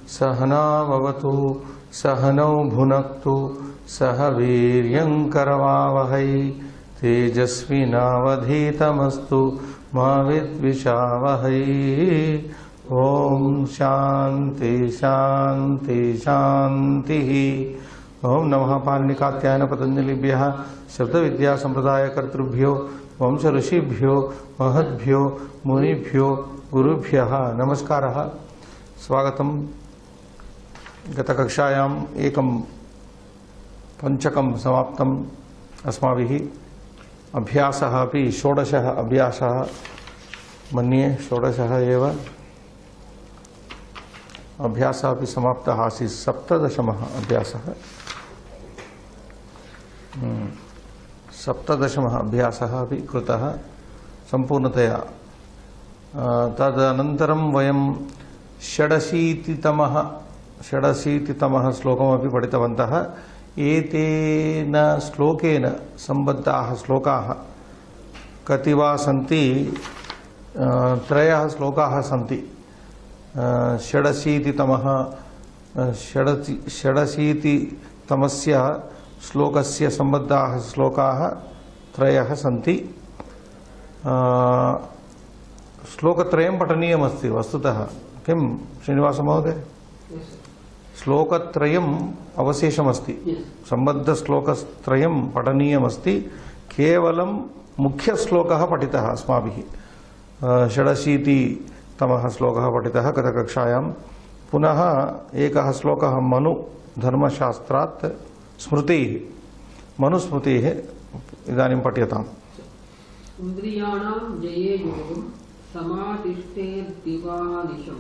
सहनाववतु सहनौ भुनक्तु सह वीर्यं करवावहै तेजस्विनावधीतमस्तु मा विद्विषावहै। ओम शांति शांति शांति। ओम नमः पाणिनिकात्यायन पतंजलिभ्यः शब्द विद्या संप्रदाय कर्तृभ्यो वंश ऋषिभ्यो महद्भ्यो मुनिभ्यो गुरुभ्यः नमस्कारः। स्वागतम्। गतकक्षायाम् एकं पंचकं समाप्तम् अस्माभिः। अभ्यासः अपि षोडशः अभ्यासः मन्ये षोडशः एव अभ्यासः अपि समाप्तः आसीत्। सप्तदशमः अभ्यासः सप्तदशमः अभ्यासः अपि कृतः सम्पूर्णतया। तदनन्तरं वयं षडशीतितमः श्लोकमपि पठितवन्तः। एतेन श्लोकेन सम्बद्धाः श्लोकाः कति वा सन्ति? त्रयः श्लोकाः सन्ति। षडशीतितमस्य श्लोकस्य सम्बद्धाः श्लोकाः त्रयः सन्ति। श्लोकत्रयं पठनीयमस्ति वस्तुतः। किं श्रीनिवास महोदय? श्लोकत्रयम् अवशेषमस्ति। सम्बद्धश्लोकत्रयं पठनीयमस्ति। केवलं मुख्यश्लोकः पठितः अस्माभिः। षडशीतितमः श्लोकः पठितः गतकक्षायां। पुनः एकः श्लोकः मनु धर्मशास्त्रात् स्मृतिः मनुस्मृतिः इदानीं पठ्यताम्। इन्द्रियाणां जये योगं समातिष्ठेद्दिवानिशं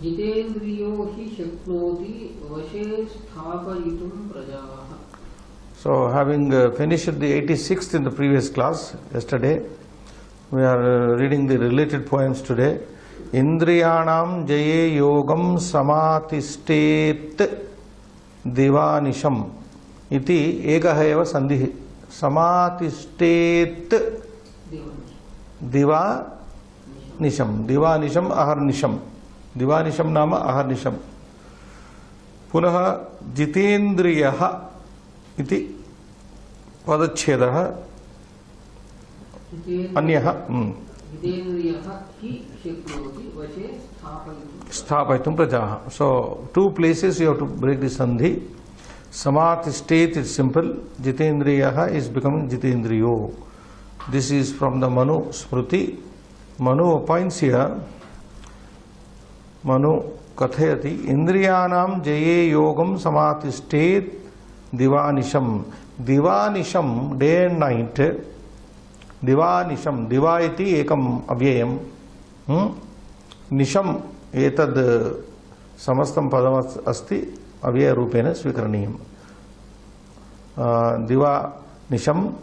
जितेन्द्रियो हि शक्नोति वशे स्थापयितुं प्रजाः। So having finished the 86th in the previous class yesterday, we are reading the related poems today. Indriyanam jaye yogam samatishtet divanisham iti ekah eva sandhi. Samatishtet divanisham. Divanisham aharnisham. Divanisham nama aharnisham. Punaha jitendriyaha इति पदच्छेदः अन्यः स्थापयितुं प्रजाः. So 2 places you have to break the sandhi. Samatishtet is simple. Jitendriyaha is becoming jitendriyo. This is from the Manu Smriti. Manu appoints here. Manu kathayati indriyanam jaye yogam samatishtet divanisham. Divanisham, day and night. Divanisham, diva iti ekam avyayam. Nisham etad samastam padam asti avyaya rupena swikaraniyam. Divanisham,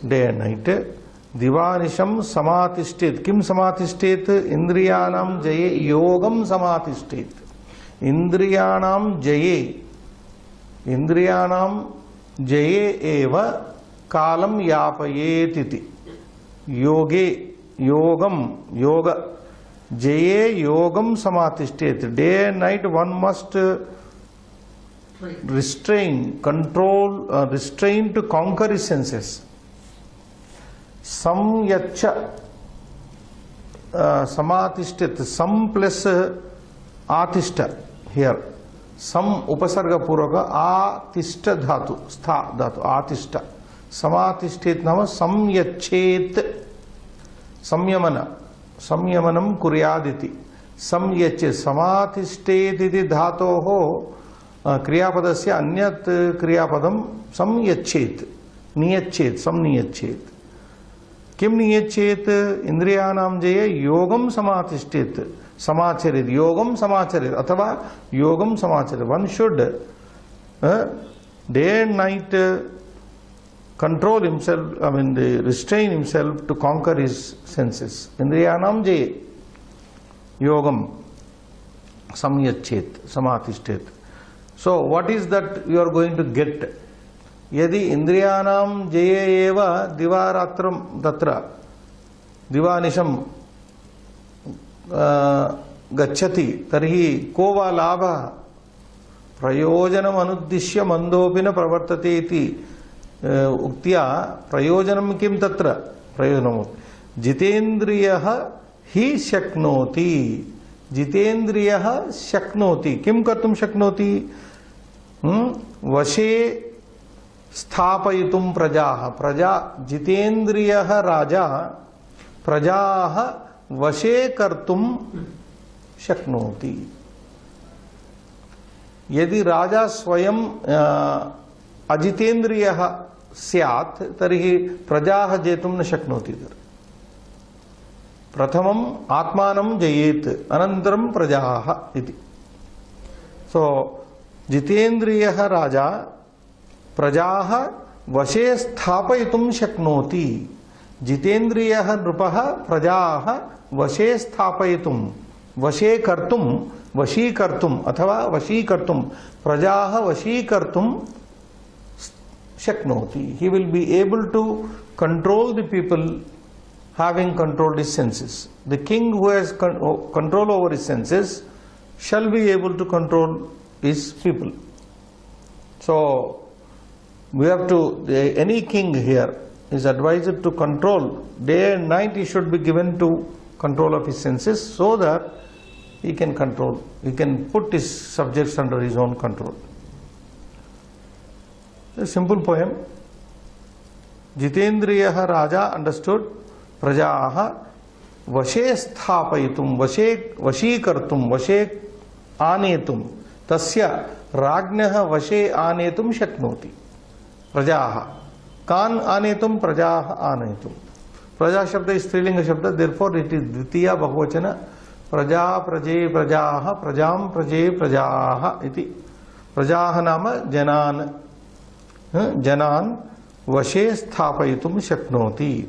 day and night. Divanisham samatishtet. Kim samatishtet? Indriyanam jaye yogam samatishtet. Indriyanam jaye. इंद्रियाणाम जये एव कालम यापयेति. योगे योगम योग जये योगम समातिष्ठेत. Day and night one must restrain to conquer his senses. Samyacha samatishtet. Sam plus atishta here. सम उपसर्ग पूर्वक आतिष्ठ धातु स्था धातु आतिष्ठ. समातिष्ठेत नाम संयच्छेत. संयमन संयमनम कुर्यादिति. संयच्छेत समातिष्ठेति धातोः क्रियापदस्य अन्यत् क्रियापदं संयच्छेत नियच्छेत संनियच्छेत. किम नियच्छेत? इंद्रियाणां जये योगम समातिष्ठेत. समाचरित योगम समाचरित अथवा योगम समाचरित. One should day and night control himself, restrain himself to conquer his senses. Indriyanam jaye yogam samyachet samatishtet. So what is that you are going to get? Yadi indriyanam jaye eva divaratram tatra divanisham गच्छति तर्हि को वा लाभः? प्रयोजनम् अनुद्दिश्य मन्दोऽपि न प्रवर्तते इति उक्त्या प्रयोजनं किं तत्र? प्रयोजनं जितेन्द्रियः हि शक्नोति, जितेन्द्रियः शक्नोति किं कर्तुं शक्नोति? वशे स्थापयितुं प्रजाः, प्रजा जितेन्द्रियः राजा प्रजाः वशे कर्तुं शक्नोति। यदि राजा स्वयं अजितेन्द्रियः स्यात् तर्हि प्रजाः जेतुं न शक्नोति। प्रथमम् आत्मानं जयेत् अनन्तरं प्रजाः इति। सो जितेन्द्रियः राजा प्रजाः वशे स्थापयितुं शक्नोति। जितेन्द्रियः नृपः प्रजाः वशे स्थापयितुं, वशे कर्तुं, वशीकर्तुम् अथवा वशीकर्तुं, प्रजाः वशीकर्तुं शक्नोति। He will be able to control the people having controlled his senses. The king who has control over his senses shall be able to control his people. So we have to, any king here is advised to control day and night. He should be given to control of his senses so that he can control, he can put his subjects under his own control. A simple poem. Jitendriyah Raja understood Prajaha Vashe Sthapayitum, Vashe Vashikartum, Vashe Anetum, Tasya Rajnaha Vashe Anetum Shaknoti. Prajaha. Kan Anetum, Prajaha Anetum. Praja Shabda is Strilinga Shabda, therefore it is Dvitiya Bahuvachana. Praja Praje Prajaha Prajam Praje Prajaha iti. Prajaha Nama Janan. Janan Vashe Sthapayitum Shaknoti.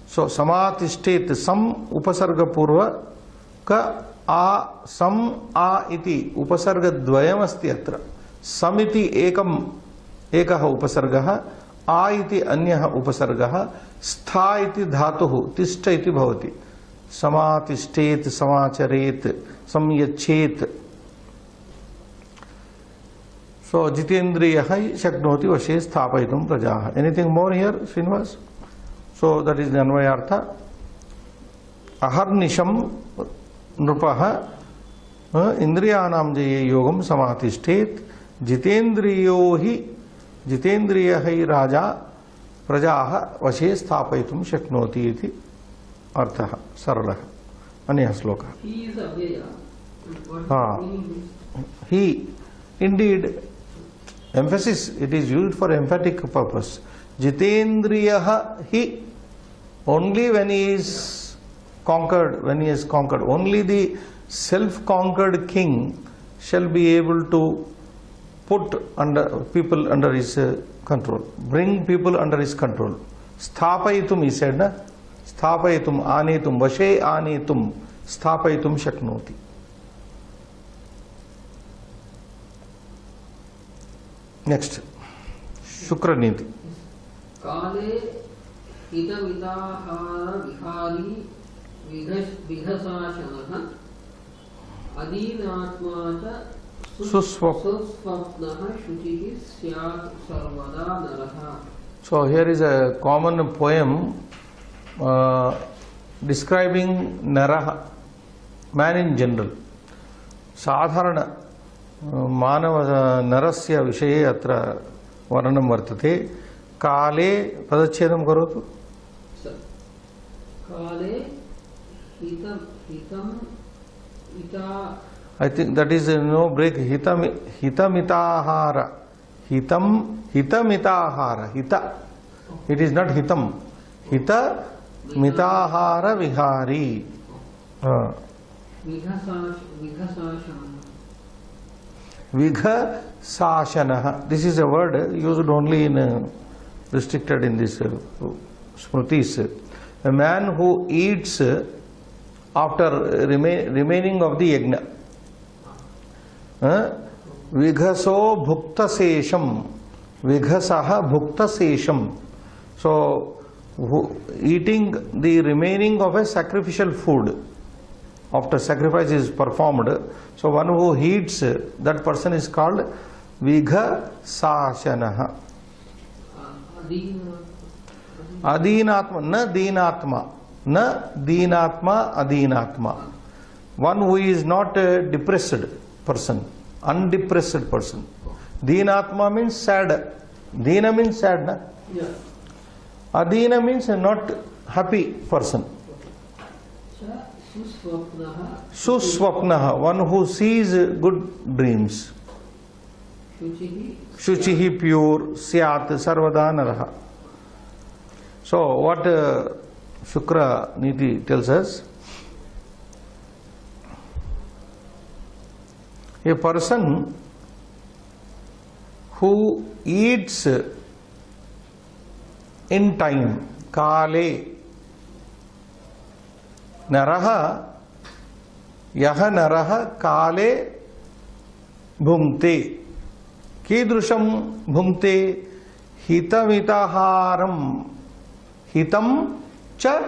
So Samatishtet Sam Upasarga Purva Ka A Sam A iti Upasarga Dvayam asti atra. Samiti Ekam Ekaha Upasargaha A iti Anyaha Upasargaha Stha iti Dhatuhu Tishta iti Bhavati. Samatishtet Samacharet Samyachet. So Jitendriya Shaknoti Vashe Sthapayitum Prajaha. Anything more here, Srinivas? So that is the Anvayartha. Aharnisham Nrupaha Indriyanam Jaye Yogam Samatishtet Jitendriyo Jitendriya Raja Prajaha Vashe Sthapayitum Shaknoti iti Arthaha Saralaha. Anyah sloka. He is Avyaya. He, indeed, emphasis, it is used for emphatic purpose. Jitendriyaha he, only when he is conquered, only the self-conquered king shall be able to put people under his control, bring people under his control. Sthapayitum, he said, na? Sthapayitum, anetum, vashe anetum, sthapayitum shaknoti. Next, Shukraniti. Kale Hitamidahara Vihari Vihasashanaha Adinatmata Suswapnaha Shutihi Syat Sarvada Naraha. So here is a common poem describing Naraha, man in general. Sadharana Manava Narasya Vishaye Atra Varanam Vartate. Kale Padachedam Karotu. Kale Hitam Ita. I think that is no break. Hitamitahara. Hitamitahara. Hita. It is not hitam. Hita mitahara vihari. Vigha sashanaha. This is a word used only in restricted in this smrutis. A man who eats after remaining of the yajna. Vighaso bhukta sesham. Vighasaha bhukta sesham. So eating the remaining of a sacrificial food. after sacrifice is performed. So one who eats, that person is called Vighasashanaha. Adinatma, na dinatma. Na dinatma, adinatma. One who is not a depressed person, undepressed person. Dinatma means sad. Dina means sad, na? Yeah. Adina means a not happy person. Suswapnaha, one who sees good dreams. Shuchihi, pure, Syat, Sarvada Naraha. So what Shukra Niti tells us, a person who eats in time, Kale, Naraha, Yaha Naraha, Kale, Bhumte, Kidrusham Bhumte, Hitamitaharam, Hitam cha,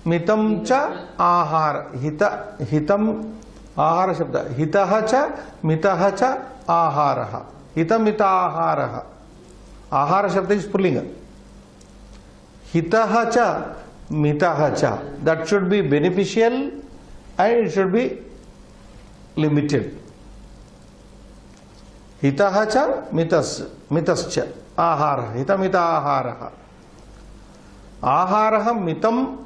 Mitam cha, Ahar, Hitam, Ahara Shabda, Hitaha cha, Mitaha cha, Aharaha, Hitamita Aharaha. Ahara Shabda is Pullinga. Hitaha cha, Mitaha cha. That should be beneficial and it should be limited. Hitaha cha, mitascha, ahara, hitamita aharaha. Aharaha mitam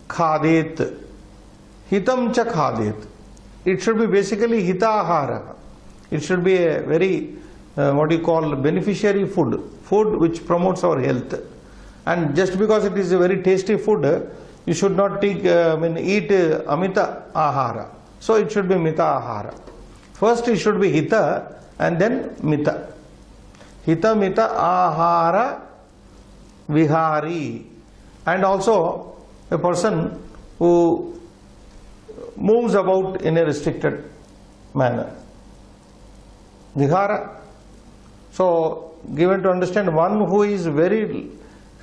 khadet, hitam cha khadet. It should be basically hita ahara. It should be a very, what you call, beneficiary food. Food which promotes our health. And just because it is a very tasty food, you should not take, eat amita ahara. So it should be mita ahara. First it should be hita and then mita. Hita mita ahara vihari. And also a person who moves about in a restricted manner. Vihara. So given to understand, one who is very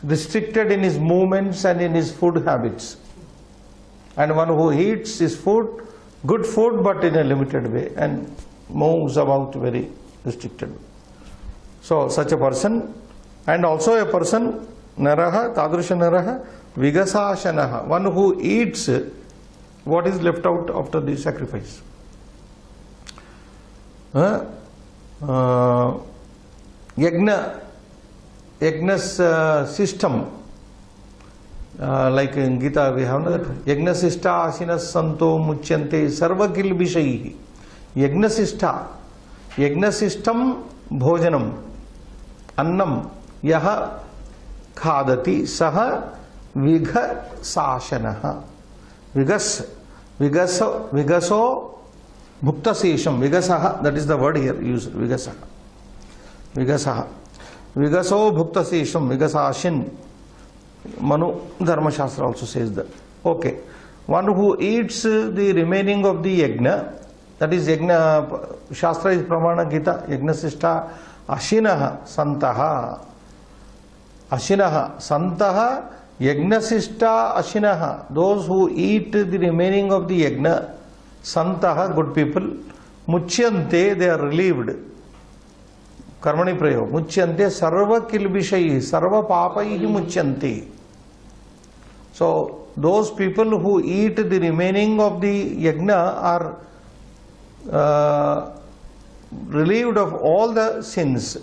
restricted in his movements and in his food habits. And one who eats his food, good food but in a limited way and moves about very restricted. So such a person, and also a person, Naraha, Tadrusha Naraha, Vighasashanaha, one who eats what is left out after the sacrifice. Yagna's system, like in Gita we have that Yagna Sista Asinas Santo Muchyante Sarva Kilbishaihi. Yagna system Bhojanam Annam Yaha Khadati Saha Vighasashanaha. Vigaso Bhuktasesham. Vigasaha, that is the word here used. Vigasaha. Vigaso Bhuktasesham. Vigasashin. Manu Dharma Shastra also says that. Okay. One who eats the remaining of the yagna, that is yagna, Shastra is Pramana Gita, yagna sista ashinaha santaha. Ashinaha santaha yagna sista ashinaha. Those who eat the remaining of the yagna, santaha, good people, muchyante, they are relieved. Karmani prayo. Muchyante sarva kilbishai, sarva papaihi muchyante. So those people who eat the remaining of the yagna are relieved of all the sins.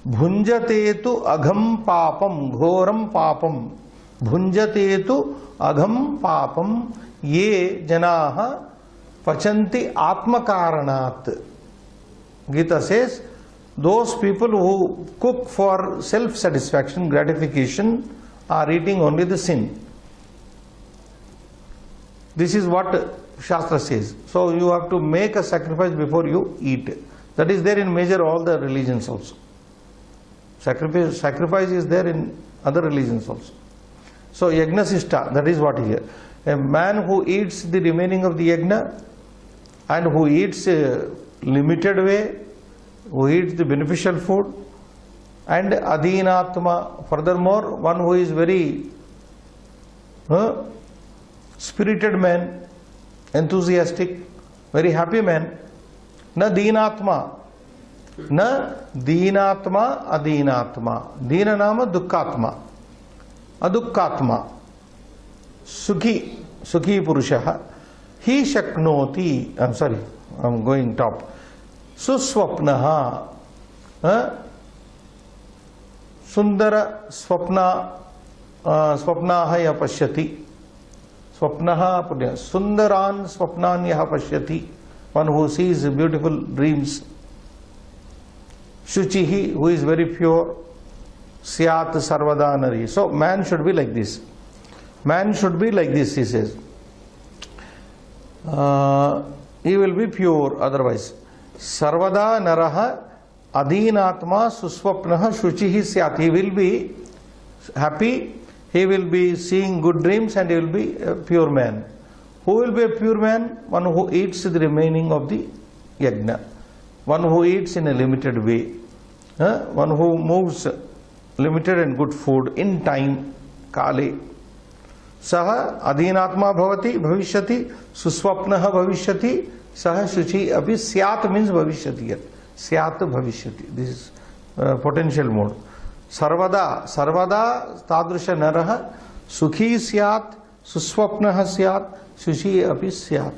Bhunjatetu agham papam, ghoram papam. Bhunjatetu agham papam, ye janaha pachanti atmakaranat. Gita says, those people who cook for self-satisfaction, gratification, are eating only the sin. This is what Shastra says. So you have to make a sacrifice before you eat. That is there in major all the religions also. Sacrifice is there in other religions also. So yagna sista, that is what here. A man who eats the remaining of the yagna and who eats a limited way, who eats the beneficial food, and adhinatma, furthermore one who is very spirited man, enthusiastic, very happy man. Na deenatma. Na deenatma adeenatma. Deena nama dukkatma. Adukkatma. Sukhi Purushaha. He shaknoti. I'm sorry, I'm going top. Suswapnaha. Sundara swapnaha ya pashyati. Swapnaha punya. Sundaran swapnan yaha pashyati. One who sees beautiful dreams. Shuchihi, who is very pure. Syat sarvada nari. So man should be like this. Man should be like this, he says. He will be pure otherwise. Sarvada naraha adeenatma suswapnaha shuchihi syat. He will be happy, he will be seeing good dreams, and he will be a pure man. Who will be a pure man? One who eats the remaining of the yajna. One who eats in a limited way. One who moves limited and good food in time. Kale. Saha adeenatma bhavati bhavishyati suswapnaha bhavishyati saha shuchi api syat means bhavishyati. Syat bhavishyati. This is potential mode. Sarvada tadrisha naraha sukhi syat suswapnaha syat shuchi api syat.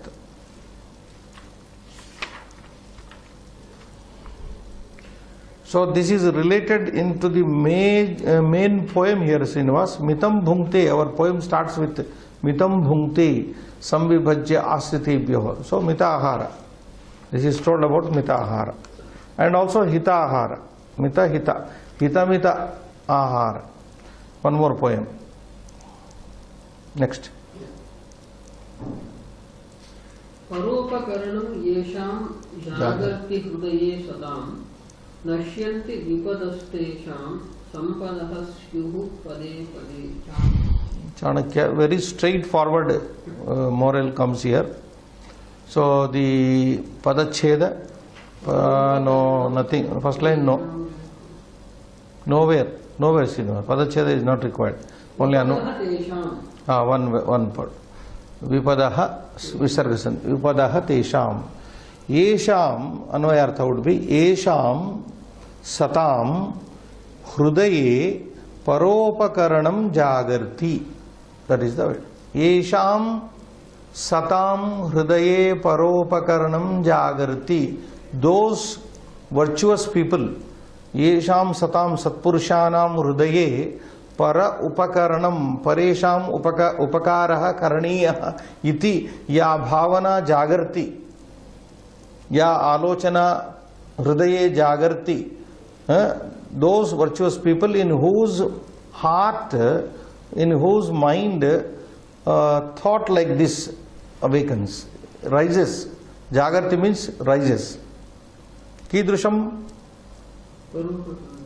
So this is related into the main poem here, Srinivas. Mitam bhunkte, our poem starts with Mitam bhunkte samvibhajya asritebhyoh. So mitahara. This is told about mitahara. And also hitahara. Mita hita. Hita mita ahara. One more poem. Next. Parupakaranam yesham jagarti hrudaye sadam nashyanti vipadastesham sampadaha syuhu pade pade. Chanakya, very straightforward moral comes here. So the padacheda, no, nothing. First line, no. Nowhere, Srinivas. Padacheda is not required. Only one part. Vipadaha, visargasan. Vipadaha tesham. Yesham, anvayartha would be Yesham satam hrudaye paropakaranam jagarti. That is the word. Yesham satam hrudaye paropakaranam jagarti. Those virtuous people, Yesham satam satpurushanam hrudaye para upakaranam paresham upakaraha karaniya iti ya bhavana jagarti. Ya alochana hridaye jagarti. Those virtuous people in whose heart, in whose mind thought like this awakens, rises. Jagarti means rises. Kidrusham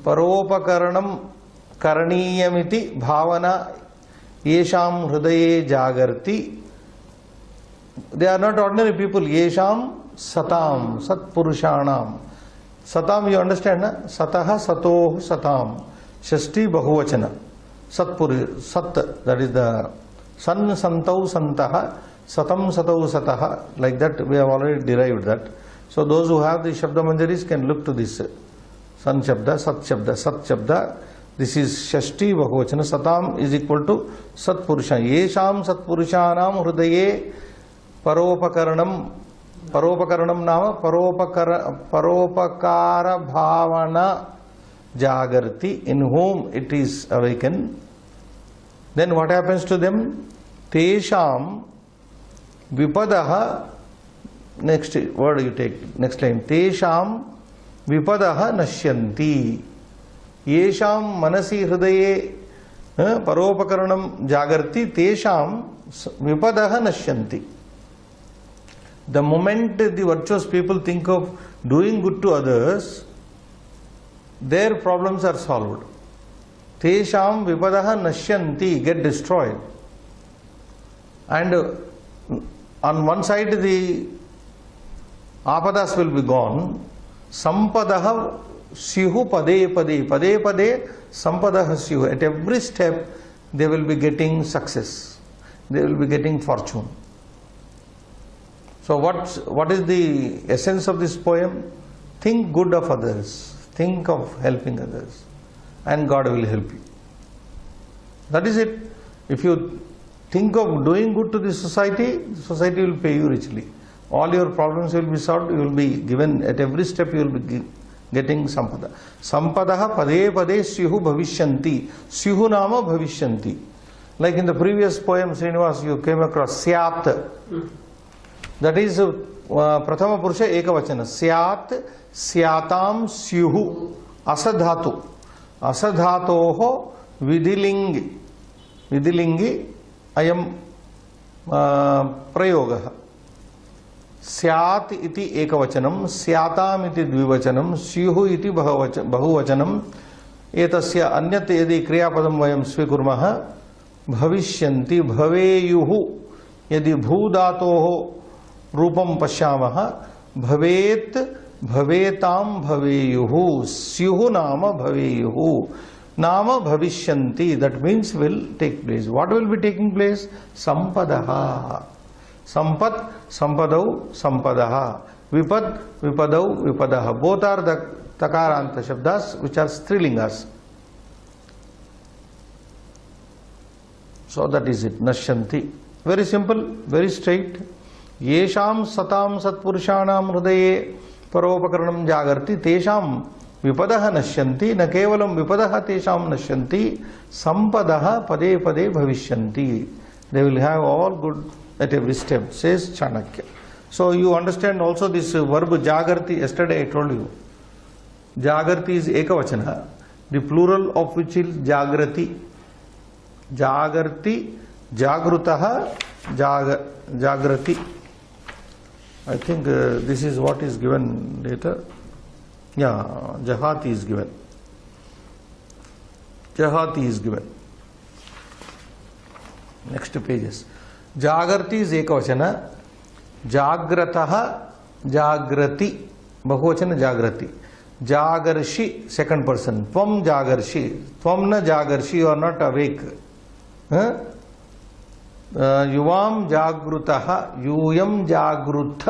paropakaranam karaniyamiti bhavana yesham hridaye jagarti. They are not ordinary people. Yesham satam, satpurushanam. Satam, you understand, na? Sataha satoh satam. Shashti bahuvachana. Sat, that is the san santau santaha, satam satau sataha. Like that, we have already derived that. So those who have the Shabda Manjaris can look to this. San Shabda, Sat Shabda, Sat Shabda. This is Shashti bahuvachana. Satam is equal to Satpurusha. Yesham Satpurushanam hrudaye paropakaranam. Paropakaranam nama paropakara bhavana jagarti, in whom it is awakened. Then what happens to them? Tesham vipadaha. Next word you take, next line. Tesham vipadaha nashyanti. Yesham manasi hridaye paropakaranam jagarti. Tesham vipadaha nashyanti. The moment the virtuous people think of doing good to others, their problems are solved. Tesham vipadaha nashyanti, get destroyed. And on one side the apadas will be gone. Sampadaha syuhu pade pade. Pade pade sampadaha syuhu. At every step they will be getting success. they will be getting fortune. So what is the essence of this poem? Think good of others, think of helping others, and God will help you. That is it. If you think of doing good to the society will pay you richly. All your problems will be solved, you will be given, at every step you will be getting sampada. Sampadaha pade pade syuhu bhavishyanti. Syuhu nama bhavishyanti. Like in the previous poem, Srinivas, you came across Syat. That is Prathama Purusha Ekavachana. Syat, Syatam, Syuhu. Asadhatu. Asadhatoho vidilingi. Vidilingi ayam prayogaha. Syat iti ekavachanam, Syatam iti dvivachanam, Syuhu iti bahuvachanam. Etasya anyat yadi kriyapadam vayam svikurmaha bhavishyanti bhaveyuhu yadi bhudatoho रूपम पश्यामः भवेत भवेताम भवेयुः स्युः नाम भवेयुः नाम भविष्यन्ति. That means will take place. What will be taking place? Sampadaha. Sampat, sampadau, sampadaha. Vipad, vipadau, vipadaha. Both are the takaranta shabdas which are strilingas. So that is it. Nashyanti. Very simple, very straight. येषां सतां सत्पुरुषाणां हृदये परोपकरणं जागर्ति तेषां विपदः नश्यन्ति. न केवलं विपदः तेषां नश्यन्ति, संपदः पदे पदे भविष्यन्ति. They will have all good at every step, says Chanakya. So you understand also this verb jagarti. Yesterday I told you jagarti is ekavachana, the plural of which is jagrati. Jagarti, jagrutaha, jagrati. I think this is what is given later. Yeah, Jahati is given. Jahati is given. Next pages. Jagarti is ekavachana. Jagrataha, jagrati. Bahuvachana jagrati. Jagarshi, second person. Tvam jagarshi. Tvam na jagarshi, you are not awake. Huh? युवाम जागृतः यूयम जागृत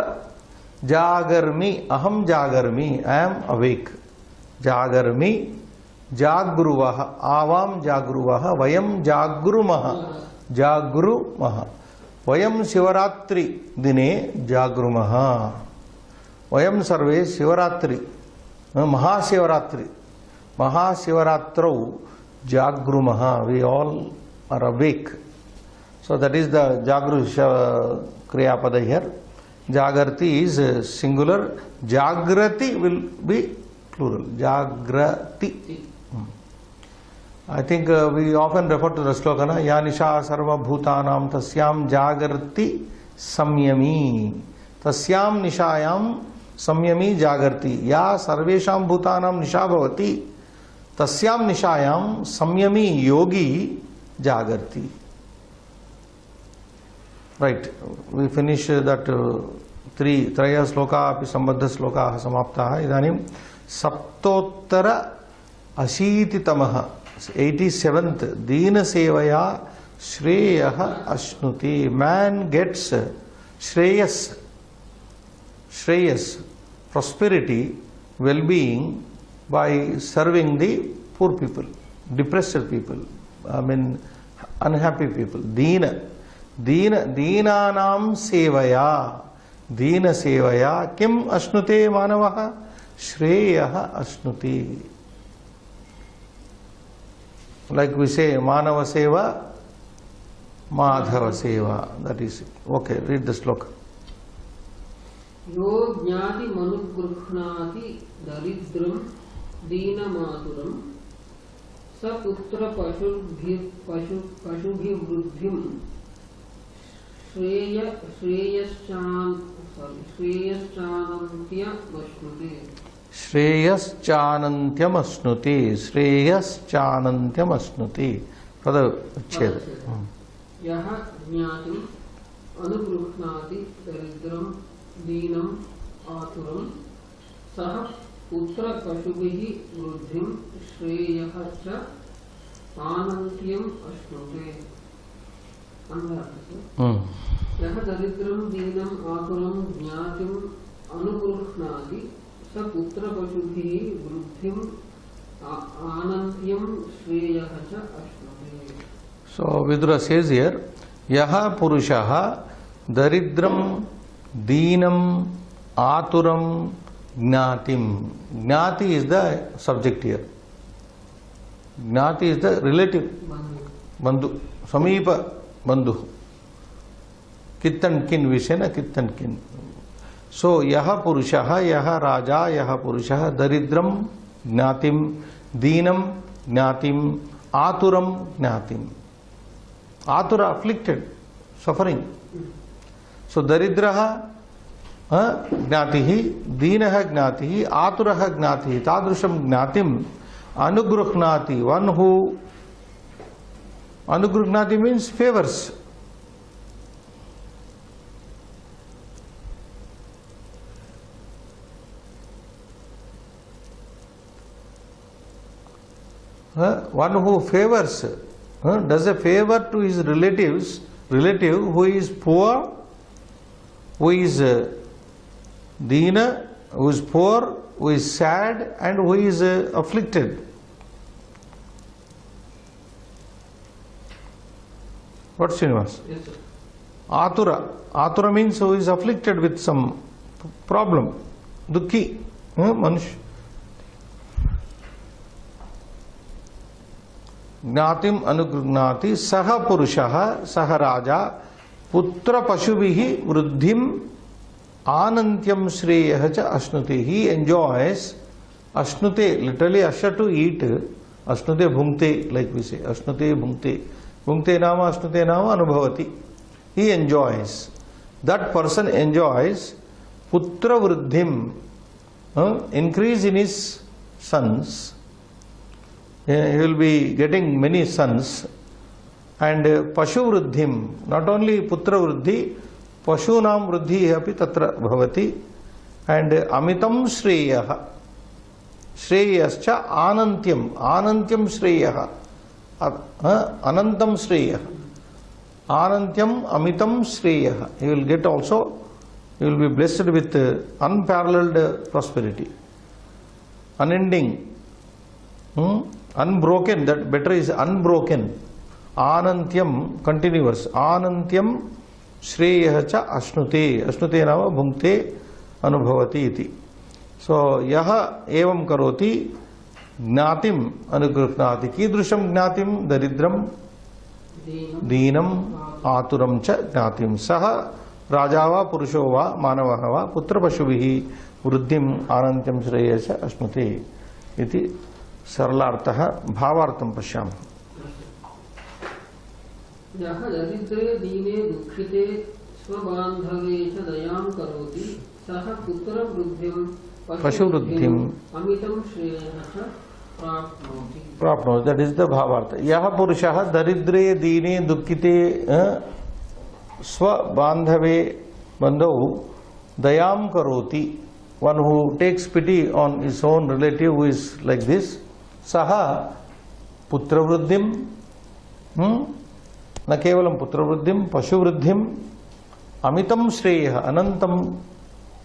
जागर्मि अहम जागर्मि I am awake जागर्मि जागृवः आवाम जागृवः वयम जागृमः जागृमः वयम शिवरात्रि दिने जागृमः वयम सर्वे शिवरात्रि महाशिवरात्रि महाशिवरात्रौ जागृमः we all are awake. So that is the Jagrusha Kriyapada here. Jagarti is singular. Jagrati will be plural. Jagrati. I think we often refer to the sloka, na? Ya nisha sarva bhutanam tasyam jagarti samyami. Tasyam nishayam samyami jagarti. Ya sarvesham bhutanam nisha bhavati. Tasyam nishayam samyami yogi jagarti. Right, we finish that traya sloka api sambandha sloka samaptaha. Idanim saptottara ashititamaha 87th Dina sevaya shreyah ashnuti. Man gets shreyas, prosperity, well-being by serving the poor people, depressed people, I mean unhappy people. Dina दीनानां सेवया दीन सेवया किम अश्नुते मानवः श्रेयः अश्नुति. Like we say मानव सेवा माधव सेवा. That is it. Okay, read the sloka. यो ज्ञाति मनुगृह्णाति दरिद्रं दीनमातुरं स पुत्र पशुभिवृद्धिं श्रेयश्चानन्त्यमश्नुते. श्रेयश्चानन्त्यमश्नुते पदच्छेद. यः ज्ञातिम् अनुगृह्णाति दरिद्रं दीनम् आतुरं सः पुत्रपशुभिः वृद्धिं श्रेयः च आनन्त्यम् अश्नुते. यः दरिद्रं दीनम् आतुरं ज्ञातिम् अनुगृह्णाति स पुत्रपशुभिः वृद्धिम् आनन्त्यं श्रेयः च अश्नुते. So Vidura says here, Yaha Purushaha Daridram Deenam Aturam Jnatim. Jnati is the subject here. Jnati is the relative. Bandhu. Samipa Bandhu. Kittan kin Vishena Kittan kin. So Yaha Purushaha, Yaha Raja, Yaha Purushaha Daridram Jnatim, Deenam Jnatim, Aturam Jnatim. Atura, afflicted, suffering. So Daridraha Gnatihi, Deenaha Gnatihi, Aturaha Gnatihi, Tadrusham Gnatim, Anugruhnati, one who Anugruhnati means favors. One who favors, does a favor to his relative who is poor, who is Deena, who is poor, who is sad, and who is afflicted. What, Srinivas? Yes, sir. Atura. Atura means who is afflicted with some problem. Dukhi. Manush. Gnatim anugruhnati saha purushaha saha raja putra pashubihi vruddhim anantyam shreyah cha ashnute. He enjoys ashnute, literally asha to eat, ashnute bhungte, like we say, ashnute bhungte. Bhungte nama ashnute nama anubhavati. He enjoys. That person enjoys putra vruddhim, increase in his sons. He will be getting many sons, and pashu vruddhim, not only putra vruddhi, pashunam vruddhi api tatra bhavati, and amitam shreyah, shreyascha anantyam, anantyam shreyah, anantam shreyah, anantyam amitam shreyah. He will get also, he will be blessed with unparalleled prosperity, unending. Unbroken, that better is unbroken. Anantyam, continuous. Anantyam shreyah cha ashnute. Ashnute nama bhungte anubhavati iti. So, yaha evam karoti jnatim anugruhnati. Kidrusham jnatim daridram deenam aturam cha jnatim. Saha rajava purushova manavahava putra pashubihi vruddhim anantyam shreyah cha ashnute iti. सरलार्थः भावार्थं पश्यामः. यः दरिद्रे दीने दुःखिते स्वबान्धवे च दयां करोति सः पुत्रवृद्धिं पशुवृद्धिं अमितं श्रेयः च प्राप्नोति. That is the भावार्थ. यः पुरुषः दरिद्रे दीने दुःखिते स्वबान्धवे बन्धौ दयां करोति. One who takes pity on his own relative who is like this. Saha putra vruddhim, na kevalam putra vruddhim, pashu vruddhim, amitam shreyah, anantam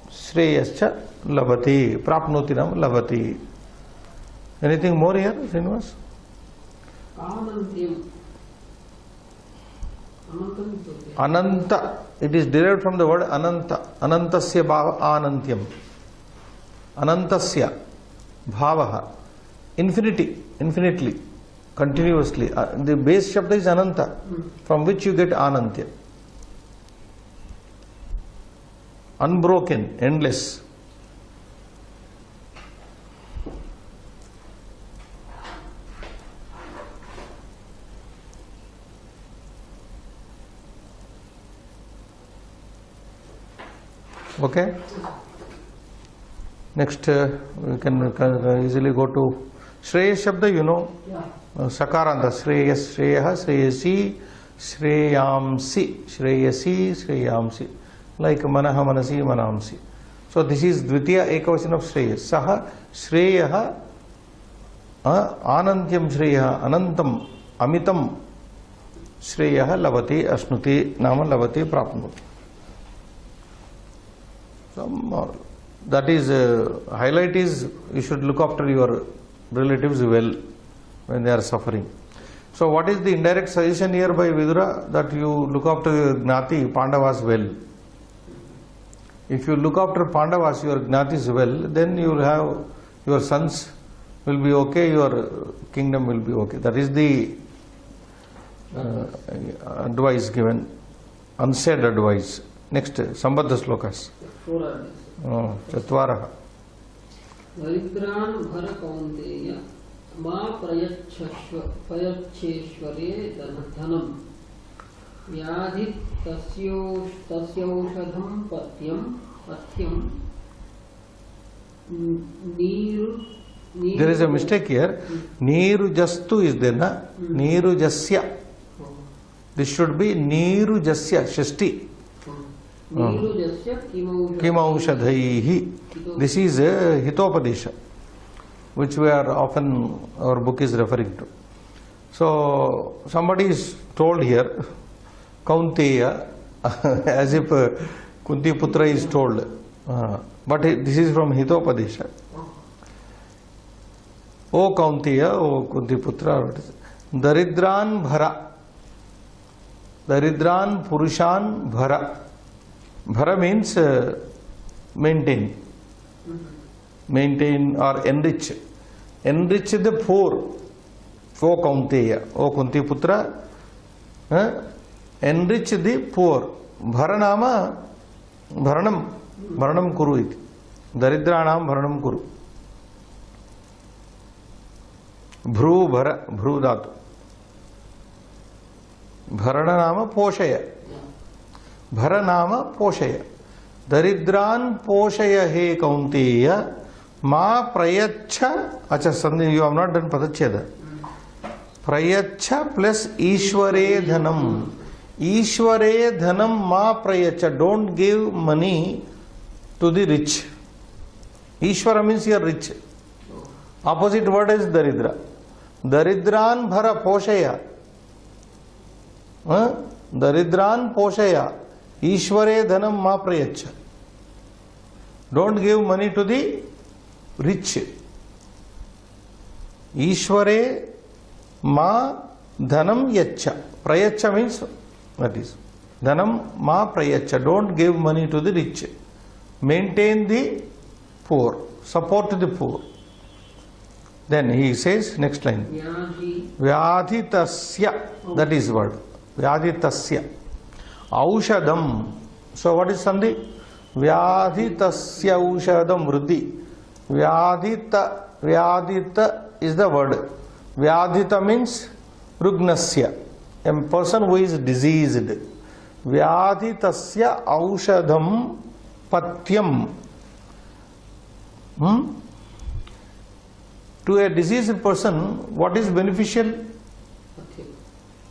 shreyascha labati, prapnoti nam labati. Anything more here, Srinivas? Anantyam. Ananta, it is derived from the word ananta. Anantasya bhava anantyam. Anantasya bhavaha. Infinity, infinitely, continuously. The base shabda is ananta, from which you get anantya. Unbroken, endless. Okay? Next, we can easily go to Shreyas Shabda, you know. Yeah. Sakaranta, Shreyas, Shreyaha, Shreyasi, Shreyamsi, Shreyasi, Shreyamsi. Like Manaha, Manasi, Manamsi. So this is Dvitiya Ekavachan of Shreyas. Saha, Shreyaha, Anantyam Shreyaha, Anantam, Amitam, श्रेयः लभते अश्नुते नाम लभते प्राप्नोति. That is highlight is you should look after your relatives well when they are suffering. So what is the indirect suggestion here by Vidura? That you look after your Gnati, Pandavas well. If you look after Pandavas, your Gnatis well, then you will have your sons will be okay, your kingdom will be okay. That is the advice given, unsaid advice. Next, Sambandha slokas. Chatvarah. दरिद्रान् भर कौन्तेय मा प्रयच्छेश्वरे धनम् व्याधि तस्यौषधं पथ्यं Neeru. There is a mistake here. Neerujastu is there, na? Neerujasya. This should be Neerujasya, Shashti. Neerujasya Kimaushadhaihi. This is Hitopadesha, which we are often, our book is referring to. So, somebody is told here, Kaunteya, as if Kunti Putra is told. But this is from Hitopadesha. O Kaunteya, O Kunti Putra, Daridran Bhara. Daridran Purushan Bhara. Bhara means maintain. Maintain or enrich. Enrich the poor. O Kaunteya, O Kunti Putra, enrich the poor. Bharanama Bharanam. Bharanam Kuru iti. Daridranam Bharanam Kuru. Bhru Bhara, Bhru Dhatu. Bharanama Poshaya. Bharanama Poshaya. Daridran Poshaya he Kaunteya ma prayacha. Acha, something you have not done Padacheda. Prayacha plus Ishware Dhanam. Ishware Dhanam ma prayacha. Don't give money to the rich. Ishwara means you are rich. Opposite word is Daridra. Daridran Bhara Poshaya. Daridran Poshaya. Ishware Dhanam ma prayacha. Don't give money to the rich. Ishware ma dhanam yacha. Prayacha means that is. Dhanam ma prayacha. Don't give money to the rich. Maintain the poor. Support the poor. Then he says, next line. Vyadhitasya. That is word. Vyadhitasya. Aushadam. So what is Sandhi? Vyadhitasya aushadam vruddhi. Vyadhita is the word. Vyadhita means rugnasya. A person who is diseased. Vyadhitasya aushadam patyam. To a diseased person, what is beneficial?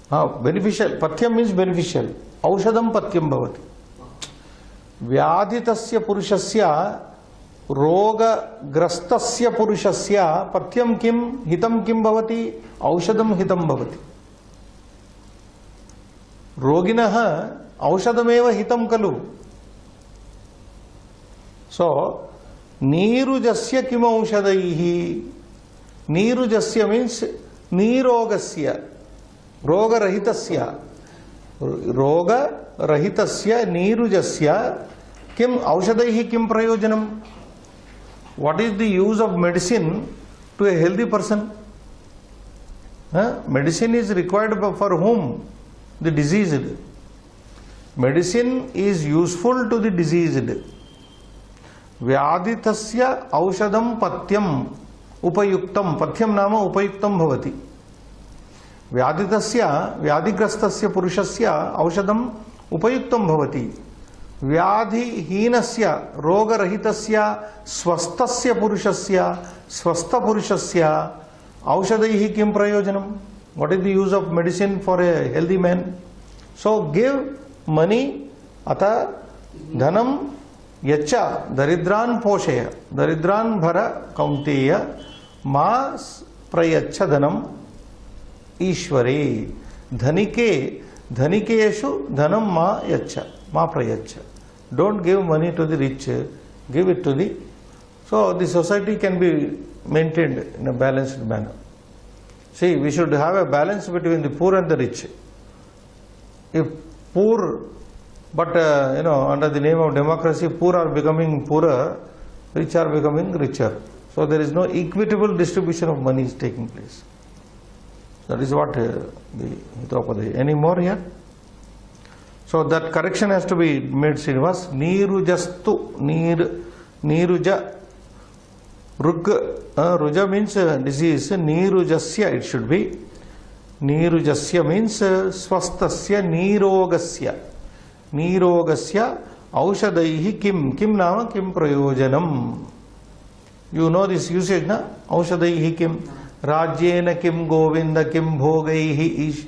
Beneficial. Patyam means beneficial. Aushadam patyam bhavati. Vyadhitasya purushasya rogagrastasya purushasya patyam kim hitam kim bhavati aushadam hitam bhavati. Roginaha aushadameva hitam kalu. So, Neerujasya kim aushadaihi. Neerujasya means Neerogasya. Roga rahitasya. Roga rahitasya Neerujasya kim aushadaihi kim prayojanam. What is the use of medicine to a healthy person? Medicine is required for whom? The diseased. Medicine is useful to the diseased. Vyadhitasya aushadam patyam upayuktam. Patyam nama upayuktam bhavati. Vyadhitasya vyadhigrastasya purushasya aushadam upayuktam bhavati. Vyadhihinasya rogarahitasya swastasya purushasya swastha purushasya aushadaihi kim prayojanam. What is the use of medicine for a healthy man? So give money ata dhanam yacha daridran poshaya. Daridran bhara kaunteya ma prayacha dhanam ishware. धनी के Dhanikeshu dhanam ma yacha, ma prayacha. Don't give money to the rich, give it to the... So the society can be maintained in a balanced manner. See, we should have a balance between the poor and the rich. If poor, but under the name of democracy, poor are becoming poorer, rich are becoming richer. So there is no equitable distribution of money is taking place. That is what the Hitopadaya. Any more here? So that correction has to be made, Srinivas. Nirujastu, Niruja. Ruja means disease. Nirujasya it should be. Nirujasya means swastasya nirogasya. Nirogasya aushadaihi kim. Kim nama kim prayojanam. You know this usage, na? Aushadaihi kim. Rajyena kim govinda kim bhogaihi ish.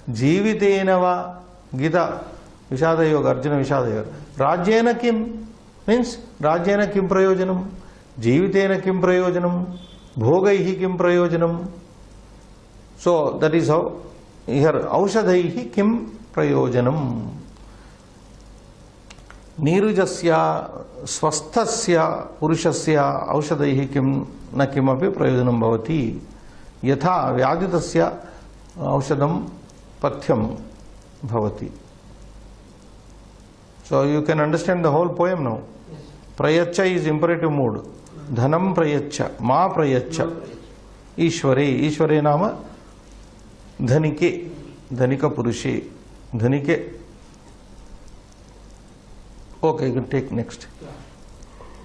Jivitena va. Gita. Vishada yoga. Arjuna Vishada yoga. Rajyena kim means Rajyena kim prayojanam. Jivitena kim prayojanam. Bhogaihi kim prayojanam. So that is how here aushadaihi kim prayojanam. Nirujasya swasthasya purushasya aushadaihi kim na kimapi prayojanam bhavati. Yatha vyaditasya aushadam pathyam bhavati. So you can understand the whole poem now. Prayacha is imperative mood. Dhanam prayacha, ma prayacha. Ishware, Ishware nama dhanike, dhanika purushe, dhanike. Okay, you can take next.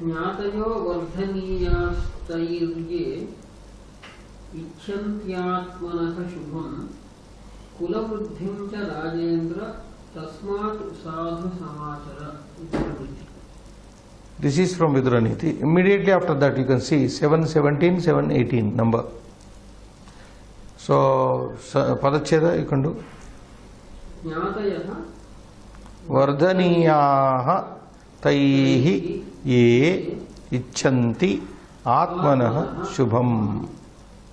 Jnatayo vardhaniyastayirye ichantyatmanah shubham kulavruddhim cha rajendra tasmat sadhu samachara. This is from Viduraniti. Immediately after that you can see 717, 718 number. So, Padacheda you can do. Jnatayaha Vardhaniyaha taihi ye icchanti atmanah shubham.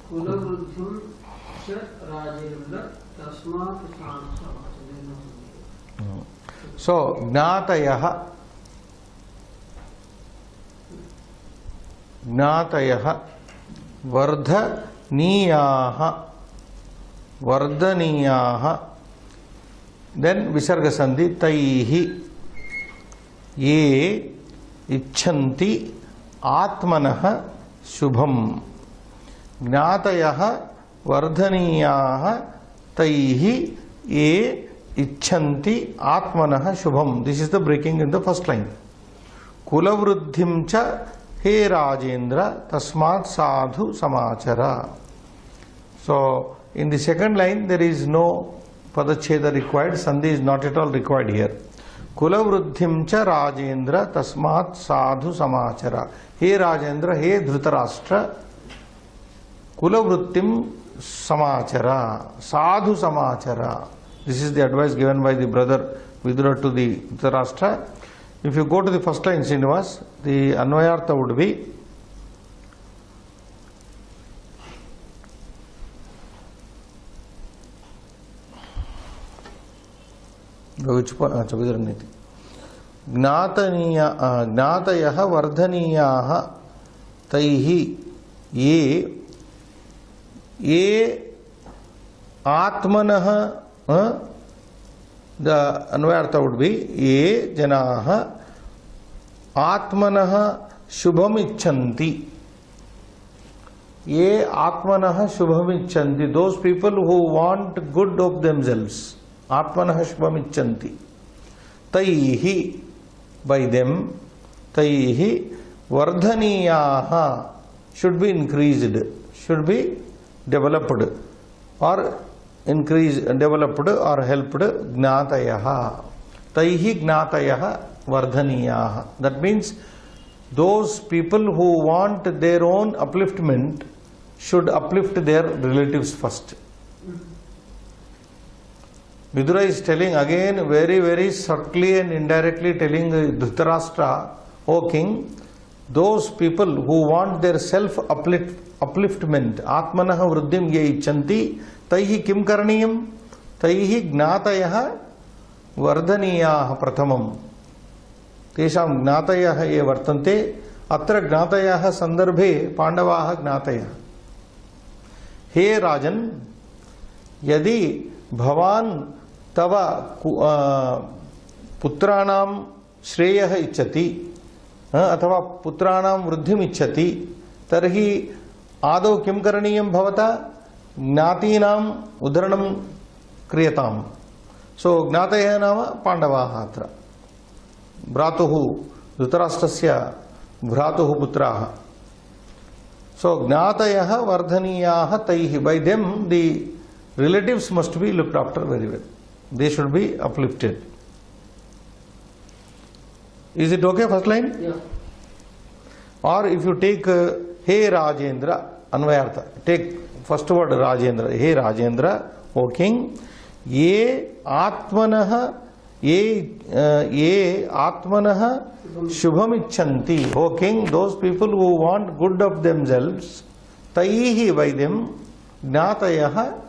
Kulavruddhim cha rajendra tasmat sadhu samachara. So, Gnatayaha Gnatayaha Vardhaniyaha Vardhaniyaha. Then Visarga Sandhi Taihi Ye Icchanti Atmanah Shubham. Gnatayaha Vardhaniyaha Taihi Ye Icchanti Atmanah Shubham. This is the breaking in the first line. Kulavruddhim cha He Rajendra Tasmat Sadhu Samachara. So, in the second line there is no Padacheda required, Sandhi is not at all required here. Kulavruddhim cha Rajendra Tasmat Sadhu Samachara. He Rajendra, He Dhritarashtra, Kulavruddhim Samachara, Sadhu Samachara. This is the advice given by the brother Vidura to the Dhritarashtra. If you go to the first line, Srinivas, the Anvayartha would be Gnatayaha Vardhaniyaha Taihi Ye Atmanah. The Anvayartha would be Ye Janaha Atmanah Shubham Icchanti. Ye Atmanah Shubham Icchanti. Those people who want good of themselves. Atmanah Shubham Icchanti. Taihi, by them. Taihi Vardhaniyaha should be increased, should be developed or increased, developed or helped. Gnatayaha. Taihi Gnatayaha Vardhaniyaha. That means those people who want their own upliftment should uplift their relatives first. Vidura is telling again very, very subtly and indirectly telling Dhritarashtra, O king, those people who want their self-upliftment, Atmanah Vruddhim Ye Icchanti, Taihi Kim Karaniyam, तैः ज्ञातयः वर्धनीयाः प्रथमम् तेषां ज्ञातयः ये वर्तन्ते अत्र ज्ञातयः संदर्भे पांडवाः ज्ञातयः हे राजन् यदि भवान् तव पुत्राणां श्रेयः इच्छति अथवा पुत्राणां वृद्धिम् इच्छति तर्हि आदौ किं करणीयं भवता ज्ञातीनाम् उद्धरणं क्रियताम् सो ज्ञातयः नाम पाण्डवाः अत्र भ्रातुः धृतराष्ट्रस्य भ्रातुः पुत्राः सो ज्ञातयः वर्धनीयाः तैः by them the relatives must be looked after very well. They should be uplifted. Is it okay first line? Yeah. Or if you take Hey Rajendra, Anvayartha, take first word Rajendra, Hey Rajendra, O king, ye atmanah shubham icchanti, O king, those people who want good of themselves, taihi by them, gnatayah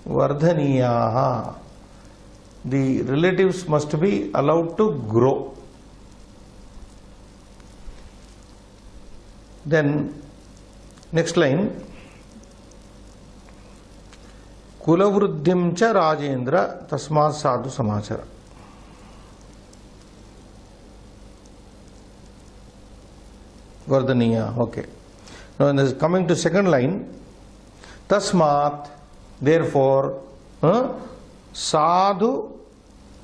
vardhaniyaha. The relatives must be allowed to grow. Then next line, कुलवृद्धिं च राजेंद्र तस्मात् साधु समाचार. Vardhaniya, okay. Now in this coming to second line, tasmat, therefore, sadhu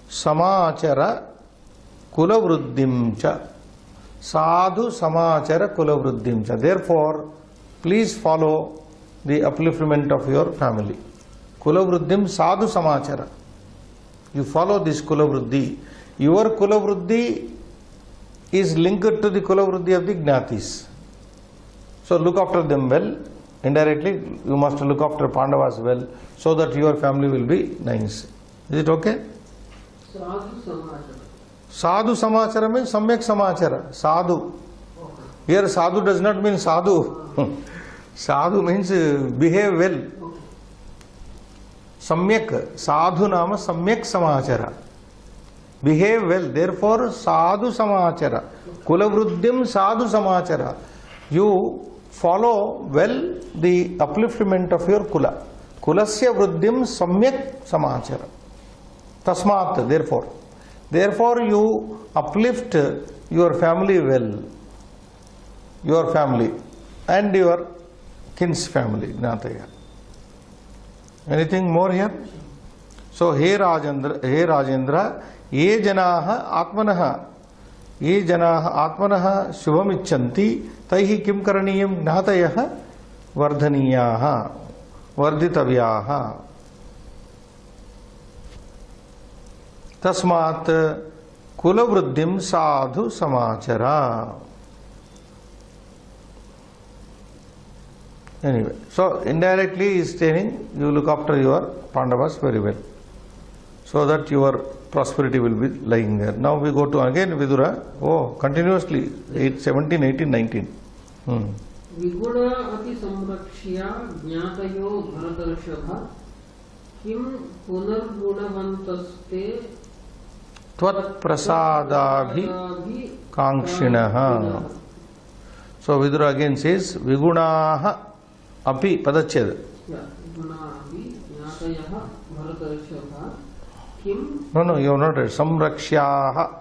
samachara kulavruddhim cha. Sadhu samachara kulavruddhim cha. Therefore, please follow the upliftment of your family. Kulavruddhim sadhu samachara. You follow this kulavruddhi. Your kulavruddhi is linked to the kulavruddhi of the Gnatis. So look after them well. Indirectly, you must look after Pandavas well, so that your family will be nice. Is it okay? Sadhu samachara. Sadhu samachara means samyak samachara. Sadhu. Here sadhu does not mean sadhu. Sadhu means behave well. Samyak. Sadhu nama samyak samachara. Behave well. Therefore, sadhu samachara. Kulavruddhim sadhu samachara. You follow well the upliftment of your kula. Kulasya vruddhim samyak samachara. Tasmat, therefore. Therefore, you uplift your family well. Your family and your kin's family. Gnataya. Anything more here? So, He Rajendra, ye janaha atmanaha shubham icchanti taihi kim karaniyam gnatayah vardhaniyaha varditavyaha tasmat kulavruddhim sadhu samachara. Anyway, so indirectly he is saying you look after your Pandavas very well, so that your prosperity will be lying there. Now we go to again Vidura. Oh, continuously 17, 18, 19. Viguna ati samrakshya jnatayo bharatarshava kim punargunavantaste Tvat prasadabhi kankshinaha. So Vidura again says Vigunaha api padached. Vigunahi jnatayaha bharatarshava kim. No, you have not read. Samrakshyaha.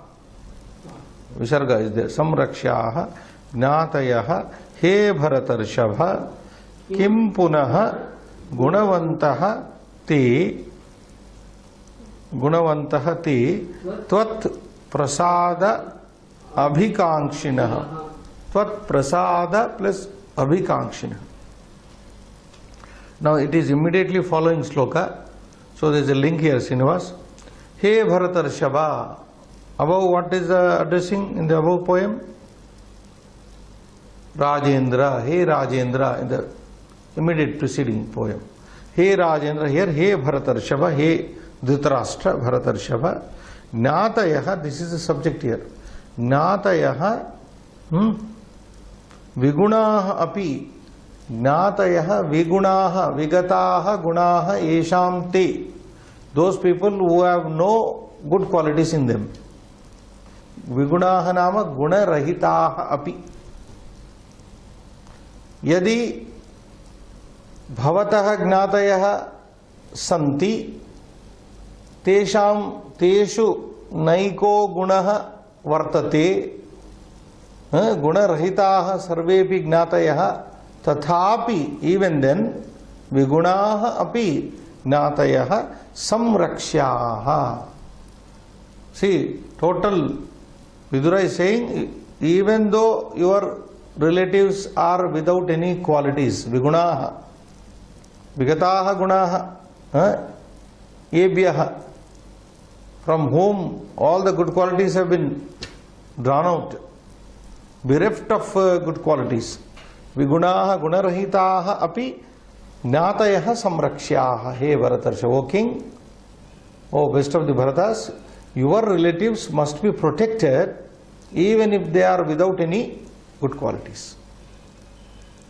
Visarga is there. Samrakshyaha gnatayaha he bharatarshava kim punaha gunavantaha te tvat prasada abhikankshinaha. Tvat prasada plus abhikankshinaha. Now it is immediately following sloka. So there is a link here, Srinivas. He Bharatarshava. Above what is the addressing in the above poem? Rajendra. He Rajendra in the immediate preceding poem. He Rajendra, here He Bharatarshava, He Dhritarashtra Bharatarshava. Gnatayaha, this is the subject here. Gnatayaha Vigunaha api. Gnatayaha Vigunaha Vigataha Gunaha Esham te. those people who have no good qualities in them. Vigunaha nama guna rahitaha api. Yadi bhavatah gnatayah santi teshu naiko gunah vartate gunarahitaah sarvepi gnatayah tathapi, even then vigunaah api gnatayah samrakshyah. See, total Vidura is saying, even though your relatives are without any qualities, vigunaah, vigataah gunaah, ebhyah, from whom all the good qualities have been drawn out, bereft of good qualities. Vigunaah gunarahitaah api gnatayah samrakshyah. Hey Bharatarsha, O king, O best of the Bharatas, your relatives must be protected even if they are without any good qualities.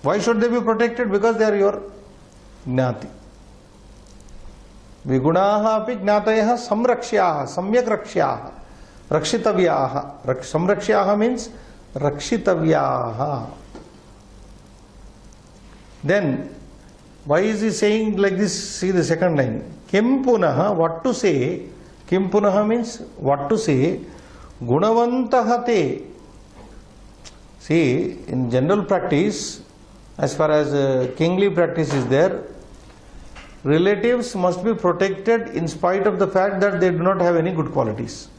Why should they be protected? Because they are your gnati. Vigunaah api gnatayah samrakshyah, samyak rakshyah, rakshitavyah. Samrakshyah means rakshitavyah. Then, why is he saying like this? See the second line. Kim punaha, what to say? Kim punaha means what to say? Gunavantah te. See, in general practice, as far as kingly practice is there, relatives must be protected in spite of the fact that they do not have any good qualities.